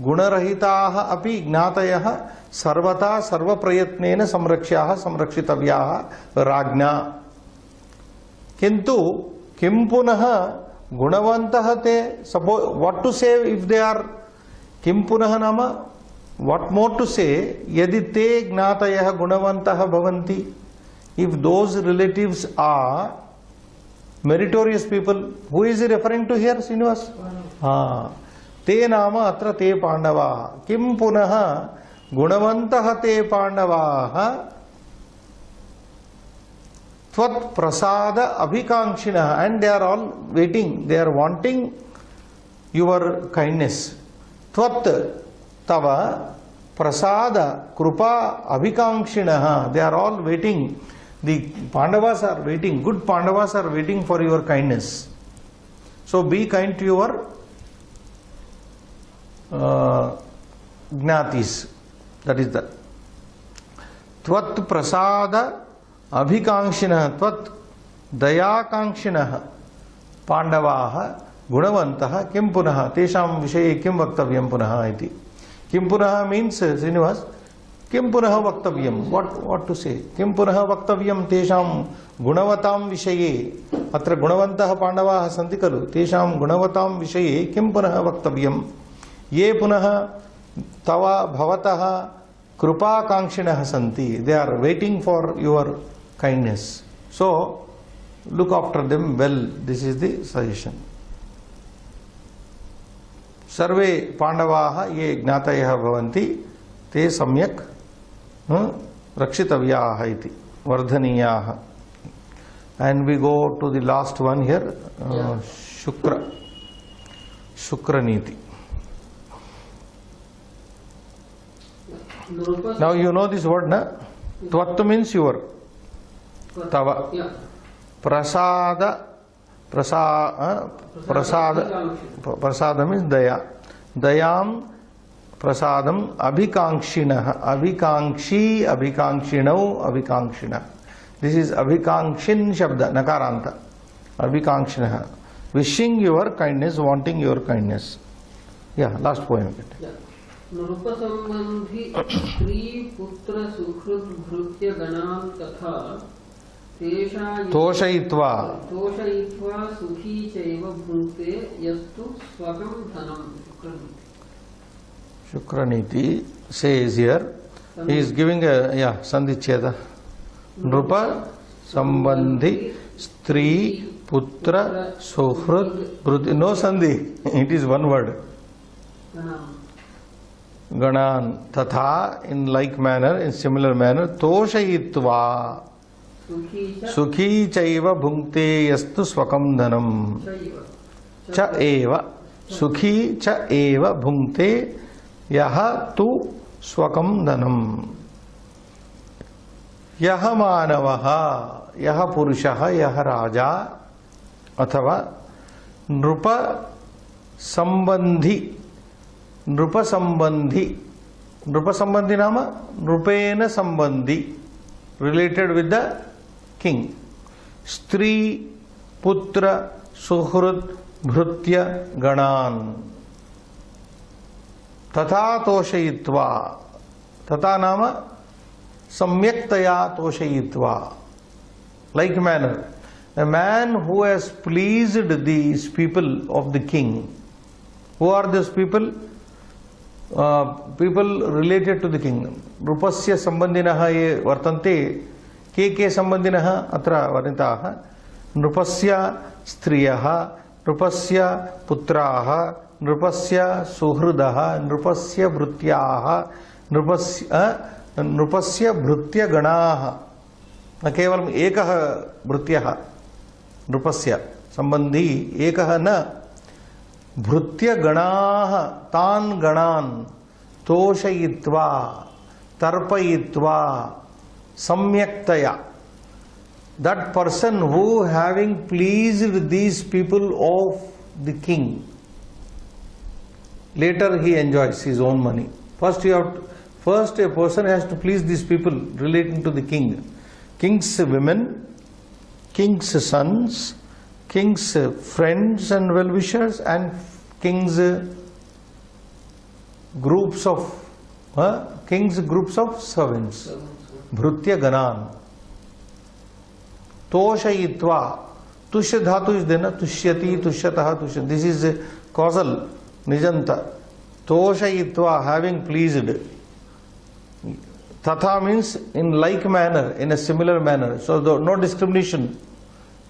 Gunarahitaah api gnatayah sarvata sarva prayatnena samrakshyah samrakshitavyah ragna. Kintu kim punaha gunavantah te. Suppose what to say if they are kim punaha nama? What more to say? Yadi te gnatayah gunavantah bhavanti. If those relatives are meritorious people, who is he referring to here, Srinivas? Te nama atra te pandava. Kim punaha gunavantah te pandavaha tvat prasada abhikankshina. And they are all waiting, they are wanting your kindness. Tvat tava prasada krupa abhikankshina. They are all waiting. The Pandavas are waiting, good Pandavas are waiting for your kindness. So be kind to your Gnatis. That is the Tvat prasada abhikankshina tvat dayakankshinah Pandavaha gunavantah kim punaha tesham vishaye kim vaktavyam punaha iti. Kim punaha means, Srinivas, kim punaha vaktavyam. What to say? Kim punaha vaktavyam tesham gunavatam vishaye. Atra gunavantah Pandavaha santi kalu. Tesham gunavatam vishaye kim punaha vaktavyam. Ye punaha tava bhavataha krupa kankshinaha santi. They are waiting for your kindness. So, look after them well. This is the suggestion. Sarve Pandavaha ye gnatayah bhavanti te samyak rakshitavyaha iti vardhaniyaha. And we go to the last one here, Shukra Niti. Now you know this word, na? Tvat means your. Tava. Prasada. Prasada means daya. Dayam prasadam abhikankshinaha. Abhikankshi, abhikankshinau, abhikankshina. This is abhikangshin shabda, nakaranta. Abhikankshinaha. Wishing your kindness, wanting your kindness. Yeah, last poem. नृपसंबंधी स्त्री पुत्र सुहृद भृत्य गणां तथा तोषयित्वा सुखी चैव भुङ्क्ते यस्तु स्वकं धनं Shukraniti says here, he is giving a sandhicheda. Nrupa sambandhi stri putra suhrut brudhi. No sandhi, it is one word. Ganan tatha, in like manner, in similar manner, toshayitva sukhi chaiva bhunkte yastu swakam dhanam. च एव सुखी च एव भुंक्ते यह तु स्वकं धनम्। यह मानवः, यह पुरुषः, यह राजा अथवा नृप संबंधी, नृप संबंधी, नृप संबंधी नाम नृपेन संबंधी, रिलेटेड विद द किंग, स्त्री पुत्र सुहृद भृत्य गणान तथा तोषयित्वा, तथा नाम सम्यक्तया तोषयित्वा, like manner, a man who has pleased these people of the king. Who are these people? People related to the king. रूपस्य संबंधिनः ये वर्तन्ते, के संबंधिनः अत्र वर्णिताः। नृपस्य स्त्रियः, नृपस्य पुत्राः, नृपस्य सुहृदः, नृपस्य भृत्याः, नृपस्य भृत्यगणाः। न केवलम् एकः भृत्यः, नृपस्य संबंधी एकः न, भृत्यगणाः, तान् गणान् तोषयित्वा तर्पयित्वा सम्यक्तया, that person who having pleased these people of the king, later he enjoys his own money. First a person has to please these people relating to the king, king's women, king's sons, king's friends and well-wishers, and king's groups of servants, bhrutya ganan. Toshayitva, tushya dhatu is there, tushyati, tushyatah, tushyati. This is causal, nijanta. Toshayitva, having pleased. Tatha means in like manner, in a similar manner. So no discrimination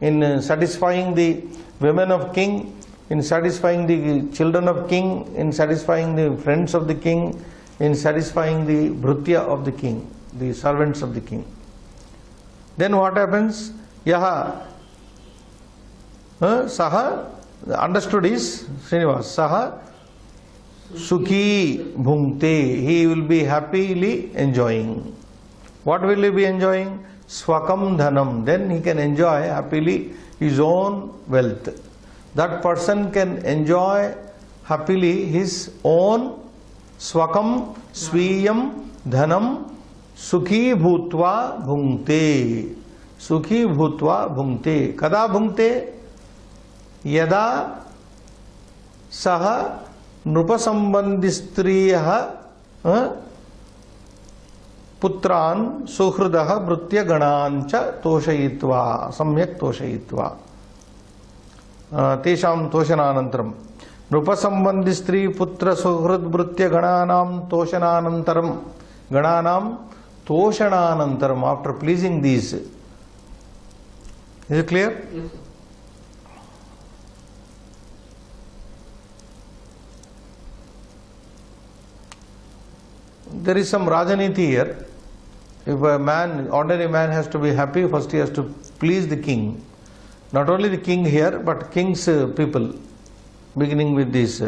in satisfying the women of king, in satisfying the children of king, in satisfying the friends of the king, in satisfying the bhrutya of the king, the servants of the king. Then what happens? Yaha saha, understood is Srinivas, saha sukhi bhunkte, he will be happily enjoying. What will he be enjoying? Swakam dhanam, then he can enjoy happily his own wealth. That person can enjoy happily his own swakam swiyam dhanam sukhi bhutva bhunkte. Sukhi bhutva bhunkte. Kada bhunkte? Yada saha nrupasambandhistriyah पुत्रान् सुहृदः भृत्य गणान् च तोषयित्वा, सम्यक् तोषयित्वा, तेषां तोषणानन्तरं नृपसम्बन्धि स्त्री पुत्र सुहृद भृत्य गणानां तोषणानन्तरं, गणानां तोषणानन्तरं, after pleasing these. Is it clear? Yes, sir. There is some Rajaniti here. If a man, ordinary man has to be happy, first he has to please the king. Not only the king here, but king's people, beginning with this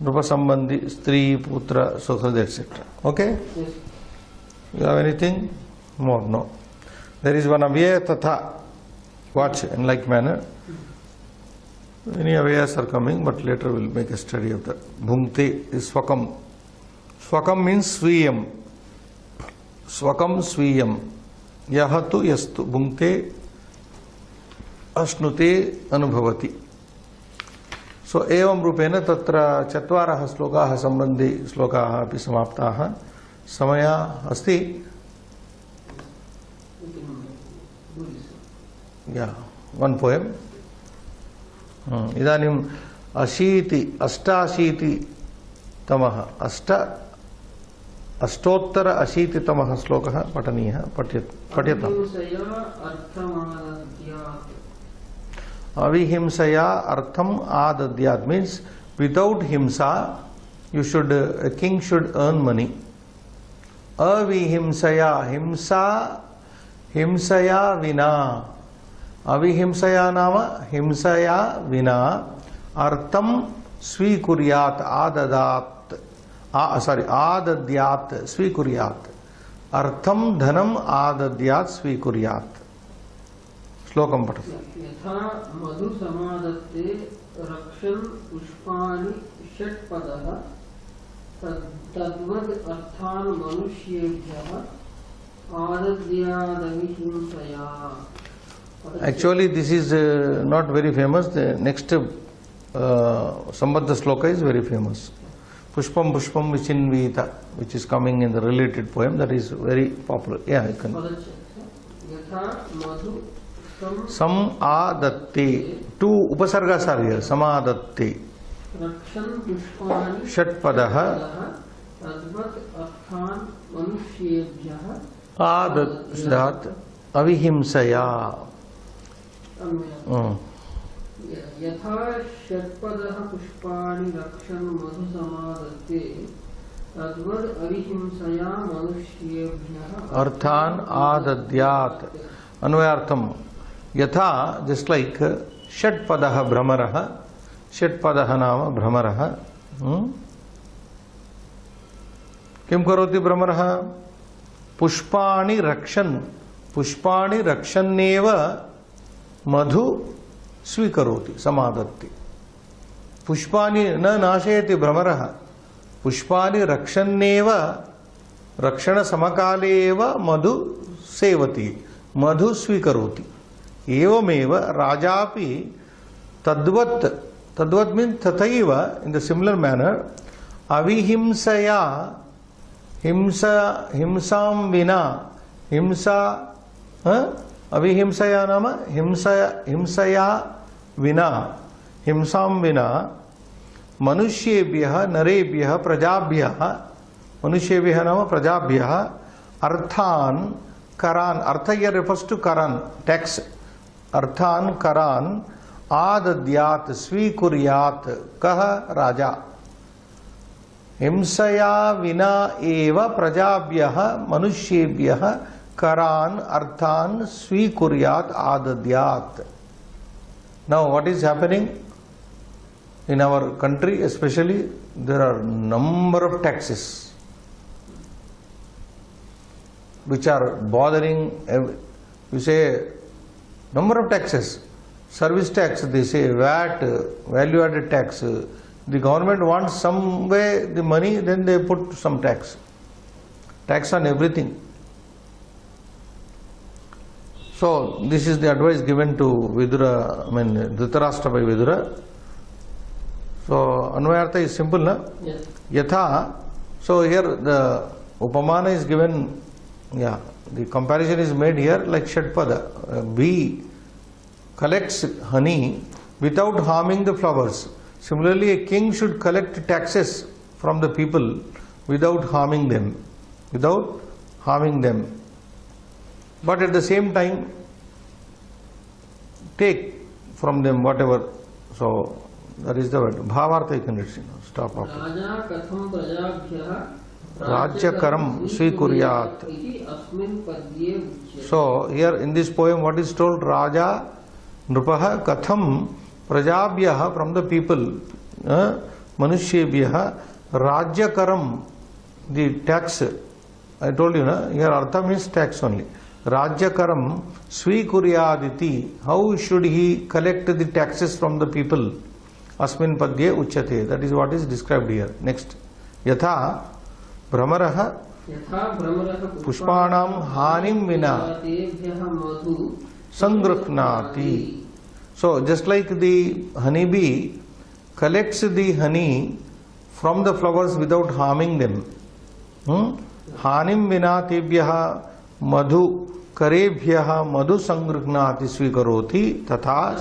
Nrupasambandhi, Stri, Putra, Suhrad, etc. Okay? Yes. You have anything more? No. There is one Avyaya Tatha. Watch in like manner. Many Avyayas are coming, but later we'll make a study of that. Bhunkte is Swakam. Swakam means Swiyam. Swakam Swiyam. Yahatu yastu. Bhunkte Ashnute Anubhavati. So evam rupena tatra chatvarah shlokaah sambandhi shlokaah api samaptaah. Samaya asti. Yeah, one poem. Idanim ashiti ashtaashiti tamah अष्टोत्तर अशीतितमः श्लोकः पठनीयः. पठ्यताम्. अविहिंसया अर्थम आदद्यात् means without himsa you should, a king should earn money. Avihimsaya, himsaya vina. Avihimsaya nama himsaya vina. Artham Swikuryat Adadat. Adadyat Swikuryat. Artham Dhanam Adadyat Swikuryat. Slokam Pata. यथा मधु समादत्ते रक्षन् पुष्पाणि षट्पदः तद्वद् अर्थान् मनुष्येभ्यः आदद्यादविहिंसया. Actually, this is not very famous. The next Sambandha Sloka is very famous. Pushpam Pushpam Vichinvita, which is coming in the related poem, that is very popular. Yeah, I can. यथा मधु Sam Adatte. Two upasargas are here. Samadatte. रक्षन् पुष्पाणि Shatpadaha. तद्वत् अर्थान् मनुष्येभ्यः Adadyat avihimsaya. यथा षट्पदः पुष्पाणि रक्षन् मधु समादत्ते तद्वद् अविहिंसया मनुष्येभ्यः Arthan Adadyat. Anvayartham. Yatha, just like Shatpadaha Brahmaraha. Shatpadaha Nama Brahmaraha. Kim karoti Brahmaraha? Pushpani Rakshan. Pushpani Rakshanneva Madhu Swikaroti. Samadatti. Pushpani na nashayati Brahmaraha. Pushpani Rakshanneva Rakshana Samakaleva Madhu Sevati. Madhu Swikaroti. Evameva Rajapi Tadvat. Tadvat means Tathaiva, in the similar manner. Avihimsaya. Himsam vina. Himsa. Avihimsaya nama. Himsaya vina. Himsam vina. Manushyebhyaha narebhyaha prajabhyaha. Manushyebhyaha nama prajabhyaha. Arthan karan. Artha here refers to karan, tax. Arthan karan adadyat swikuryat kaha raja. Himsaya vina eva prajabhyaha manushyebhyaha karan arthan swikuryat adadyat. Now what is happening in our country, especially there are number of taxes which are bothering. You say number of taxes, service tax, they say VAT, value added tax. The government wants some way the money, then they put some tax. Tax on everything. So this is the advice given to Vidura, Dhritarashtra by Vidura. So Anvayartha is simple, na? Yes. Yatha. So here the Upamana is given, the comparison is made here like Shatpada. Bee collects honey without harming the flowers. Similarly, a king should collect taxes from the people without harming them. Without harming them. But at the same time, take from them whatever. So that is the word. Bhavartha you can read. Stop after. Raja katham prajabhyah Rajyakaram Swikuryat. iti asmin padye uchyate. So here in this poem what is told? Raja Nrupaha Katham Prajabhyaha, from the people, Manushyebhyaha Rajyakaram, the tax. I told you, here Artha means tax only. Rajyakaram Swikuryaditi, how should he collect the taxes from the people? Asmin Padye Uchyate, that is what is described here. Next. Yatha Brahmaraha Pushpanam Hanim Vina Sangrakhnati. So just like the honeybee collects the honey from the flowers without harming them. Hanim vina tebhyaha madhu karebhyaha madhu sangrakhnati swikaroti tatha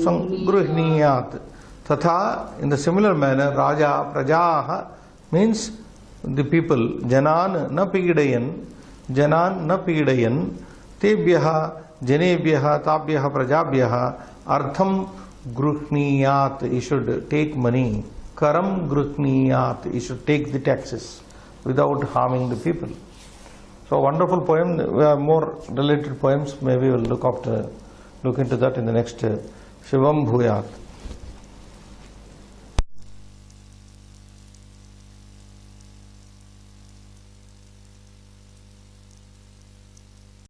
sangruhniyat. Tatha, in the similar manner, Raja Prajaha means the people. Janan na pidayan. Janan na pidayan. Tebhyaha janebhyaha tabhyaha prajabhyaha artham gruhniyat. He should take money. Karam gruhniyat. He should take the taxes without harming the people. So wonderful poem. We have more related poems. Maybe we will look after look into that in the next Shivam Bhuyat.